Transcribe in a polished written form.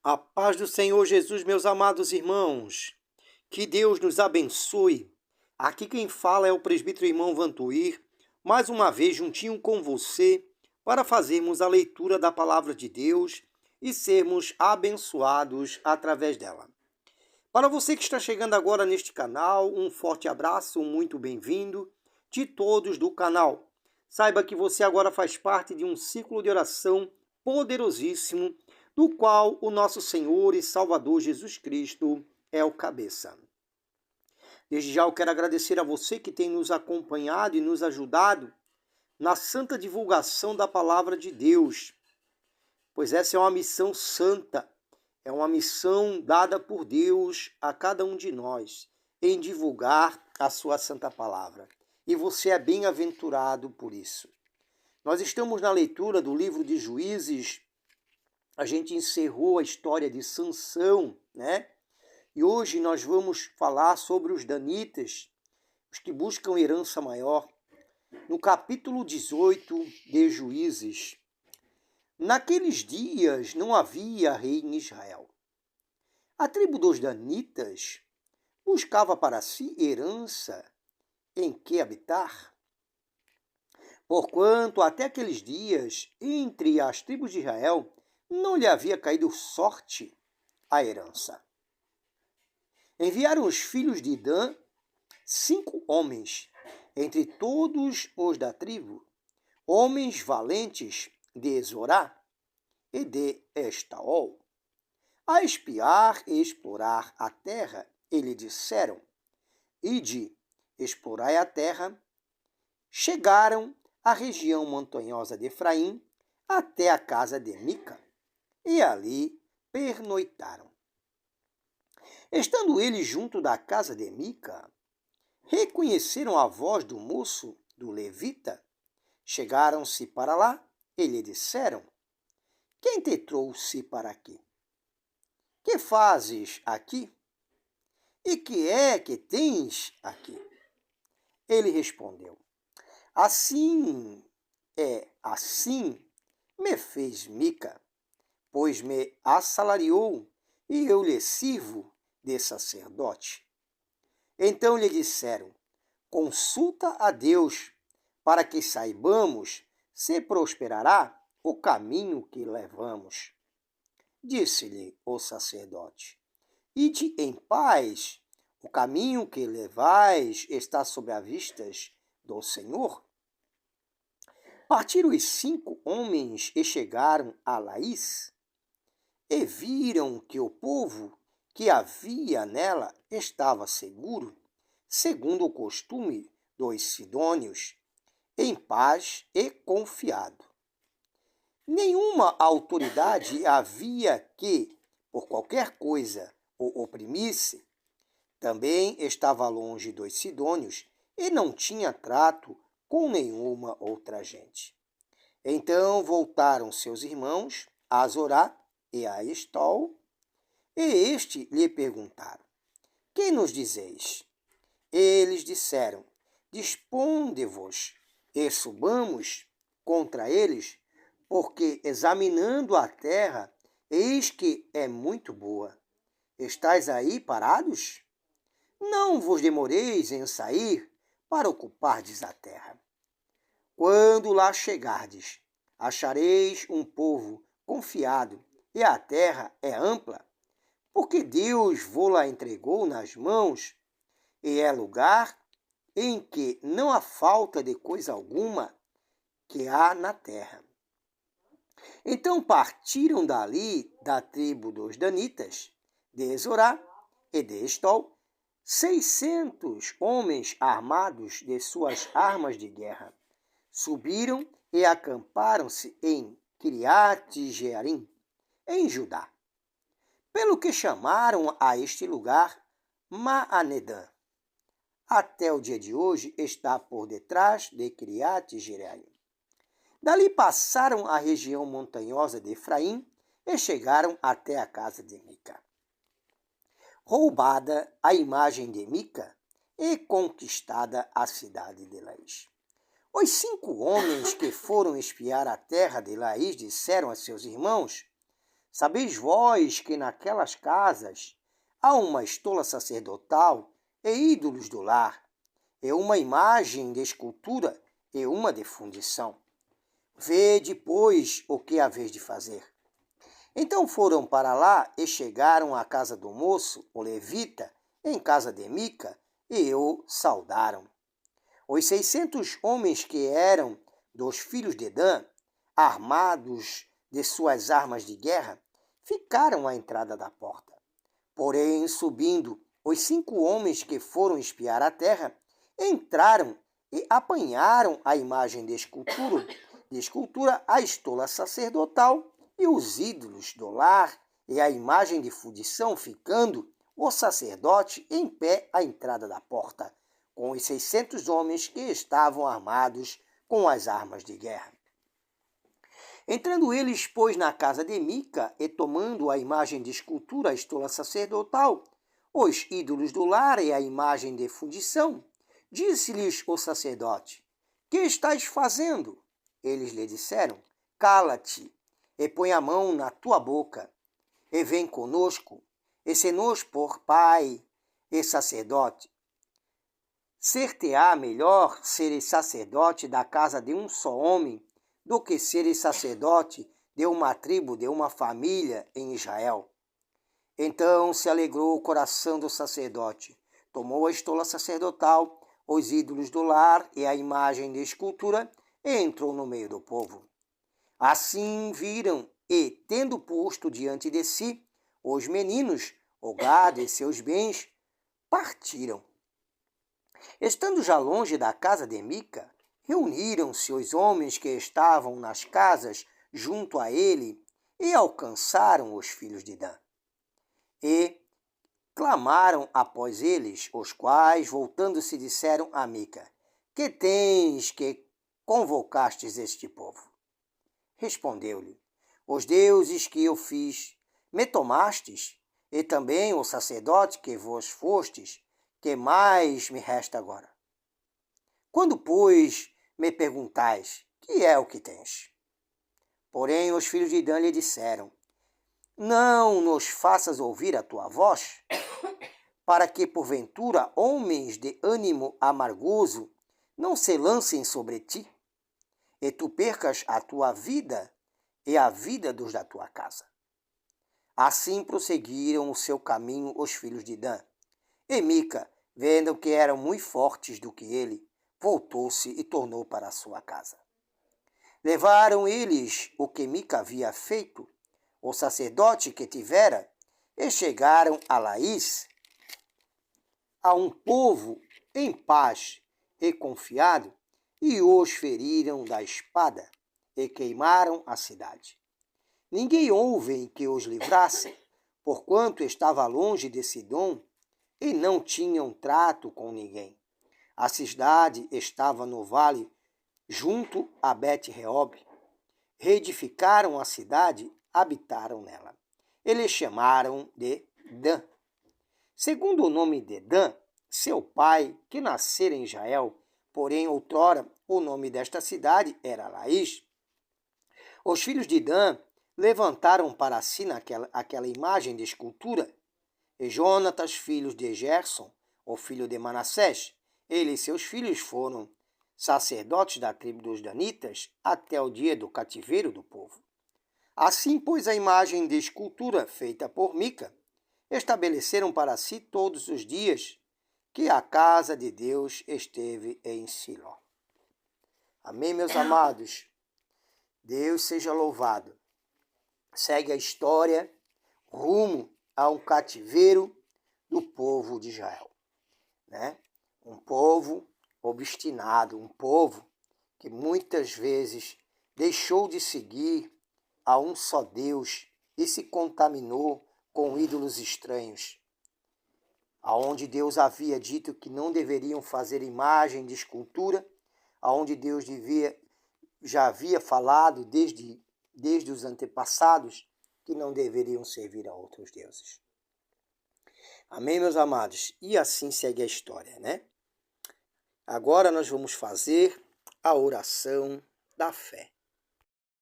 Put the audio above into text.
A paz do Senhor Jesus, meus amados irmãos. Que Deus nos abençoe. Aqui quem fala é o presbítero irmão Vantuir, mais uma vez juntinho com você, para fazermos a leitura da palavra de Deus e sermos abençoados através dela. Para você que está chegando agora neste canal, um forte abraço, muito bem-vindo de todos do canal. Saiba que você agora faz parte de um ciclo de oração poderosíssimo, do qual o nosso Senhor e Salvador Jesus Cristo é o cabeça. Desde já eu quero agradecer a você que tem nos acompanhado e nos ajudado na santa divulgação da palavra de Deus, pois essa é uma missão santa, é uma missão dada por Deus a cada um de nós, em divulgar a sua santa palavra. E você é bem-aventurado por isso. Nós estamos na leitura do livro de Juízes. A gente encerrou a história de Sansão, né? E hoje nós vamos falar sobre os danitas, os que buscam herança maior. No capítulo 18 de Juízes. Naqueles dias não havia rei em Israel. A tribo dos danitas buscava para si herança em que habitar. Porquanto até aqueles dias, entre as tribos de Israel, não lhe havia caído sorte a herança. Enviaram os filhos de Dan 5 homens, entre todos os da tribo, homens valentes de Zorá e de Estaol, a espiar e explorar a terra, e lhe disseram: Ide, explorai a terra. Chegaram à região montanhosa de Efraim, até a casa de Mica, e ali pernoitaram. Estando eles junto da casa de Mica, reconheceram a voz do moço, do levita. Chegaram-se para lá e lhe disseram: Quem te trouxe para aqui? Que fazes aqui? E que é que tens aqui? Ele respondeu: Assim me fez Mica, pois me assalariou e eu lhe sirvo de sacerdote. Então lhe disseram: Consulta a Deus, para que saibamos se prosperará o caminho que levamos. Disse-lhe o sacerdote: Ide em paz, o caminho que levais está sob as vistas do Senhor. Partiram os 5 homens e chegaram a Laís, e viram que o povo que havia nela estava seguro, segundo o costume dos sidônios, em paz e confiado. Nenhuma autoridade havia que, por qualquer coisa, o oprimisse. Também estava longe dos sidônios e não tinha trato com nenhuma outra gente. Então voltaram seus irmãos a Zorá e a Estaol, e este lhe perguntaram: Que nos dizeis? Eles disseram: Disponde-vos e subamos contra eles, porque examinando a terra, eis que é muito boa. Estais aí parados? Não vos demoreis em sair para ocupardes a terra. Quando lá chegardes, achareis um povo confiado, e a terra é ampla, porque Deus vô-la entregou nas mãos, e é lugar em que não há falta de coisa alguma que há na terra. Então partiram dali, da tribo dos danitas, de Zorá e de Estaol, 600 homens armados de suas armas de guerra. Subiram e acamparam-se em Kiriat-Jearim, em Judá. Pelo que chamaram a este lugar Maanedã. Até o dia de hoje está por detrás de Kiriat-Jearim. Dali passaram a região montanhosa de Efraim e chegaram até a casa de Mica. Roubada a imagem de Mica e conquistada a cidade de Laís. Os 5 homens que foram espiar a terra de Laís disseram a seus irmãos: Sabeis vós que naquelas casas há uma estola sacerdotal e ídolos do lar, e uma imagem de escultura e uma de fundição. Vede, pois, o que haveis de fazer. Então foram para lá e chegaram à casa do moço, o levita, em casa de Mica, e o saudaram. Os 600 homens que eram dos filhos de Dan, armados de suas armas de guerra, ficaram à entrada da porta. Porém, subindo, os 5 homens que foram espiar a terra, entraram e apanharam a imagem de escultura, a estola sacerdotal e os ídolos do lar e a imagem de fundição, ficando o sacerdote em pé à entrada da porta, com os 600 homens que estavam armados com as armas de guerra. Entrando eles, pois, na casa de Mica, e tomando a imagem de escultura, a estola sacerdotal, os ídolos do lar e a imagem de fundição, disse-lhes o sacerdote: que estáis fazendo? Eles lhe disseram: cala-te, e põe a mão na tua boca, e vem conosco, e se-nos por pai e sacerdote. Ser-te-á melhor seres sacerdote da casa de um só homem, do que seres sacerdote de uma tribo, de uma família em Israel. Então se alegrou o coração do sacerdote, tomou a estola sacerdotal, os ídolos do lar e a imagem de escultura, e entrou no meio do povo. Assim viram, e, tendo posto diante de si os meninos, o gado e seus bens, partiram. Estando já longe da casa de Mica, reuniram-se os homens que estavam nas casas junto a ele e alcançaram os filhos de Dan. E clamaram após eles, os quais, voltando-se, disseram a Mica: que tens que convocastes este povo? Respondeu-lhe: os deuses que eu fiz, me tomastes, e também o sacerdote que vos fostes, que mais me resta agora? Quando, pois, me perguntais, que é o que tens? Porém, os filhos de Dan lhe disseram: não nos faças ouvir a tua voz, para que, porventura, homens de ânimo amargoso não se lancem sobre ti, e tu percas a tua vida e a vida dos da tua casa. Assim prosseguiram o seu caminho os filhos de Dan. E Mica, vendo que eram muito fortes do que ele, voltou-se e tornou para a sua casa. Levaram eles o que Mica havia feito, o sacerdote que tivera, e chegaram a Laís, a um povo em paz e confiado, e os feriram da espada, e queimaram a cidade. Ninguém houve que os livrasse, porquanto estava longe de Sidom, e não tinham trato com ninguém. A cidade estava no vale, junto a Bet-Reob. Reedificaram a cidade, habitaram nela. Eles chamaram de Dan. Segundo o nome de Dan, seu pai, que nascera em Israel, porém outrora o nome desta cidade era Laís. Os filhos de Dan levantaram para si aquela imagem de escultura, e Jonatas, filho de Gerson, o filho de Manassés, ele e seus filhos foram sacerdotes da tribo dos Danitas até o dia do cativeiro do povo. Assim, pois, a imagem de escultura feita por Mica, estabeleceram para si todos os dias que a casa de Deus esteve em Siló. Amém, meus amados? Deus seja louvado. Segue a história rumo a um cativeiro do povo de Israel, né? Um povo obstinado, um povo que muitas vezes deixou de seguir a um só Deus e se contaminou com ídolos estranhos, aonde Deus havia dito que não deveriam fazer imagem de escultura, aonde Deus já havia falado desde os antepassados que não deveriam servir a outros deuses. Amém, meus amados? E assim segue a história, né? Agora nós vamos fazer a oração da fé.